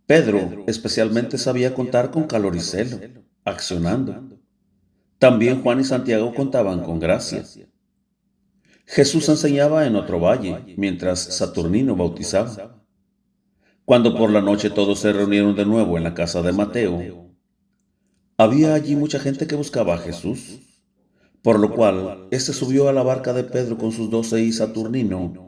Pedro especialmente sabía contar con calor y celo, accionando. También Juan y Santiago contaban con gracia. Jesús enseñaba en otro valle, mientras Saturnino bautizaba. Cuando por la noche todos se reunieron de nuevo en la casa de Mateo, había allí mucha gente que buscaba a Jesús, por lo cual éste subió a la barca de Pedro con sus 12 y Saturnino,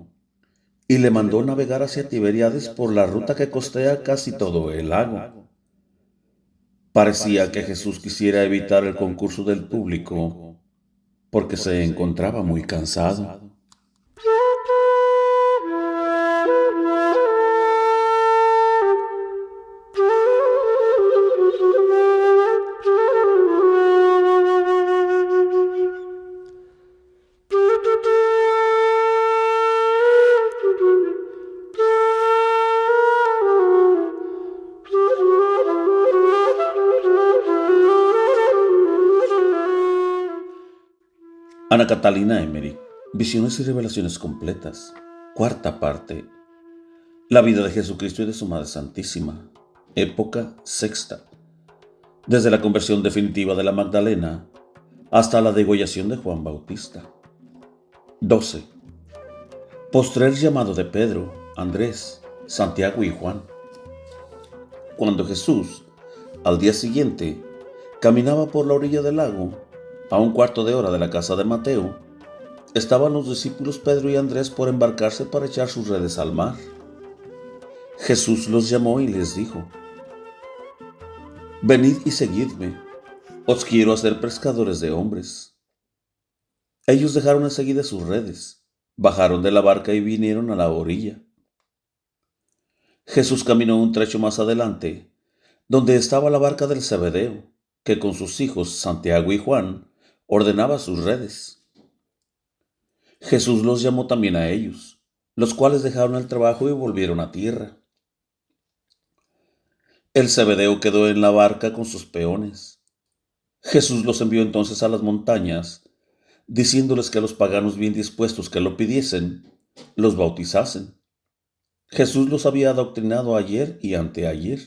y le mandó navegar hacia Tiberíades por la ruta que costea casi todo el lago. Parecía que Jesús quisiera evitar el concurso del público, porque se encontraba muy cansado. Ana Catalina Emery, Visiones y Revelaciones Completas, cuarta parte. La vida de Jesucristo y de su Madre Santísima, época sexta. Desde la conversión definitiva de la Magdalena hasta la degollación de Juan Bautista. 12. Postrer llamado de Pedro, Andrés, Santiago y Juan. Cuando Jesús, al día siguiente, caminaba por la orilla del lago, a un cuarto de hora de la casa de Mateo, estaban los discípulos Pedro y Andrés por embarcarse para echar sus redes al mar. Jesús los llamó y les dijo: «Venid y seguidme, os quiero hacer pescadores de hombres». Ellos dejaron enseguida sus redes, bajaron de la barca y vinieron a la orilla. Jesús caminó un trecho más adelante, donde estaba la barca del Zebedeo, que con sus hijos Santiago y Juan ordenaba sus redes. Jesús los llamó también a ellos, los cuales dejaron el trabajo y volvieron a tierra. El Zebedeo quedó en la barca con sus peones. Jesús los envió entonces a las montañas, diciéndoles que a los paganos bien dispuestos que lo pidiesen, los bautizasen. Jesús los había adoctrinado ayer y anteayer.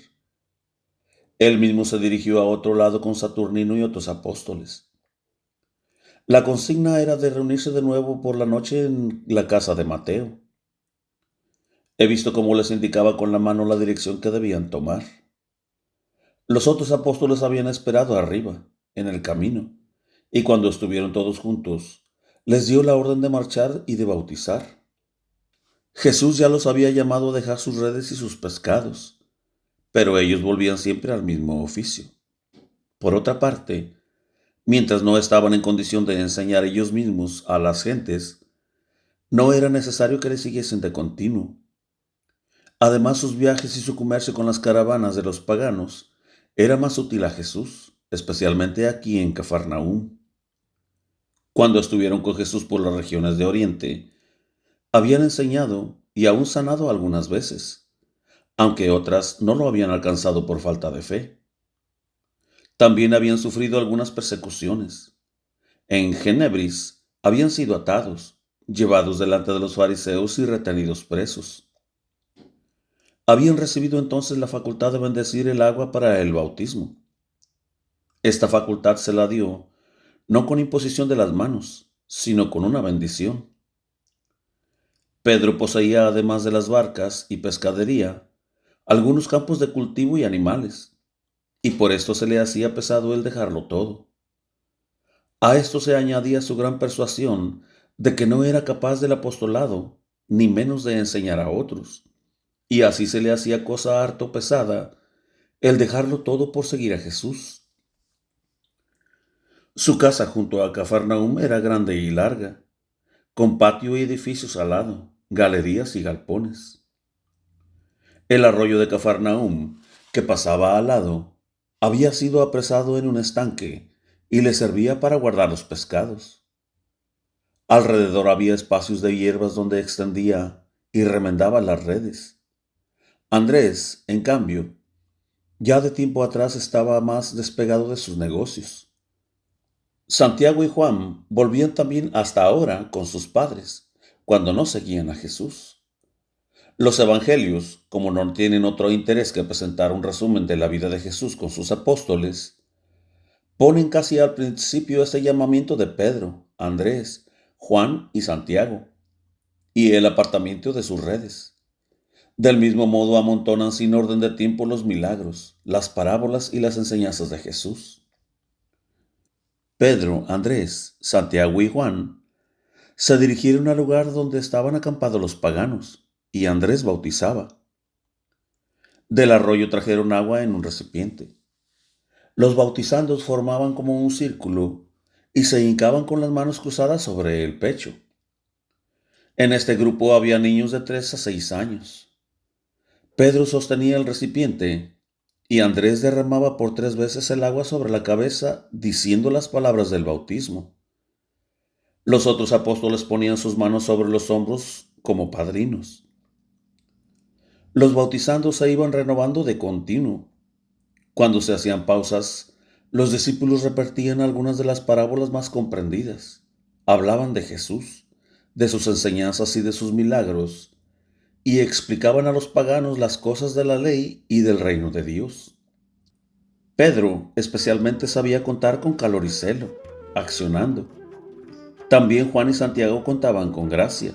Él mismo se dirigió a otro lado con Saturnino y otros apóstoles. La consigna era de reunirse de nuevo por la noche en la casa de Mateo. He visto cómo les indicaba con la mano la dirección que debían tomar. Los otros apóstoles habían esperado arriba, en el camino, y cuando estuvieron todos juntos, les dio la orden de marchar y de bautizar. Jesús ya los había llamado a dejar sus redes y sus pescados, pero ellos volvían siempre al mismo oficio. Por otra parte, mientras no estaban en condición de enseñar ellos mismos a las gentes, no era necesario que les siguiesen de continuo. Además, sus viajes y su comercio con las caravanas de los paganos era más útil a Jesús, especialmente aquí en Cafarnaúm. Cuando estuvieron con Jesús por las regiones de Oriente, habían enseñado y aún sanado algunas veces, aunque otras no lo habían alcanzado por falta de fe. También habían sufrido algunas persecuciones. En Genebris habían sido atados, llevados delante de los fariseos y retenidos presos. Habían recibido entonces la facultad de bendecir el agua para el bautismo. Esta facultad se la dio no con imposición de las manos, sino con una bendición. Pedro poseía, además de las barcas y pescadería, algunos campos de cultivo y animales, y por esto se le hacía pesado el dejarlo todo. A esto se añadía su gran persuasión de que no era capaz del apostolado, ni menos de enseñar a otros, y así se le hacía cosa harto pesada el dejarlo todo por seguir a Jesús. Su casa junto a Cafarnaúm era grande y larga, con patio y edificios al lado, galerías y galpones. El arroyo de Cafarnaúm, que pasaba al lado, había sido apresado en un estanque y le servía para guardar los pescados. Alrededor había espacios de hierbas donde extendía y remendaba las redes. Andrés, en cambio, ya de tiempo atrás estaba más despegado de sus negocios. Santiago y Juan volvían también hasta ahora con sus padres, cuando no seguían a Jesús. Los evangelios, como no tienen otro interés que presentar un resumen de la vida de Jesús con sus apóstoles, ponen casi al principio este llamamiento de Pedro, Andrés, Juan y Santiago, y el apartamiento de sus redes. Del mismo modo amontonan sin orden de tiempo los milagros, las parábolas y las enseñanzas de Jesús. Pedro, Andrés, Santiago y Juan se dirigieron al lugar donde estaban acampados los paganos, y Andrés bautizaba. Del arroyo trajeron agua en un recipiente. Los bautizandos formaban como un círculo y se hincaban con las manos cruzadas sobre el pecho. En este grupo había niños de 3 a 6 años. Pedro sostenía el recipiente y Andrés derramaba por 3 veces el agua sobre la cabeza, diciendo las palabras del bautismo. Los otros apóstoles ponían sus manos sobre los hombros como padrinos. Los bautizandos se iban renovando de continuo. Cuando se hacían pausas, los discípulos repetían algunas de las parábolas más comprendidas. Hablaban de Jesús, de sus enseñanzas y de sus milagros, y explicaban a los paganos las cosas de la ley y del reino de Dios. Pedro especialmente sabía contar con calor y celo, accionando. También Juan y Santiago contaban con gracia.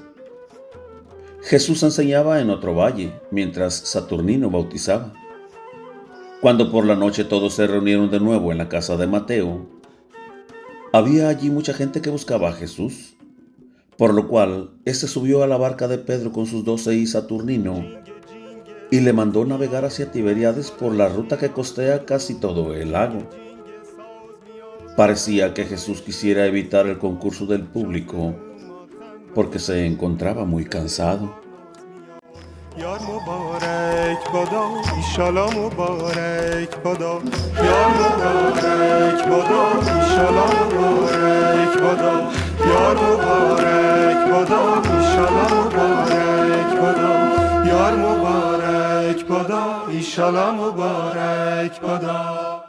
Jesús enseñaba en otro valle, mientras Saturnino bautizaba. Cuando por la noche todos se reunieron de nuevo en la casa de Mateo, había allí mucha gente que buscaba a Jesús, por lo cual éste subió a la barca de Pedro con sus 12 y Saturnino, y le mandó navegar hacia Tiberíades por la ruta que costea casi todo el lago. Parecía que Jesús quisiera evitar el concurso del público, porque se encontraba muy cansado. یار مبارک بادا ایشالا مبارک بادا یار مبارک بادا ایشالا مبارک بادا یار مبارک بادا ایشالا مبارک بادا یار مبارک بادا ایشالا مبارک بادا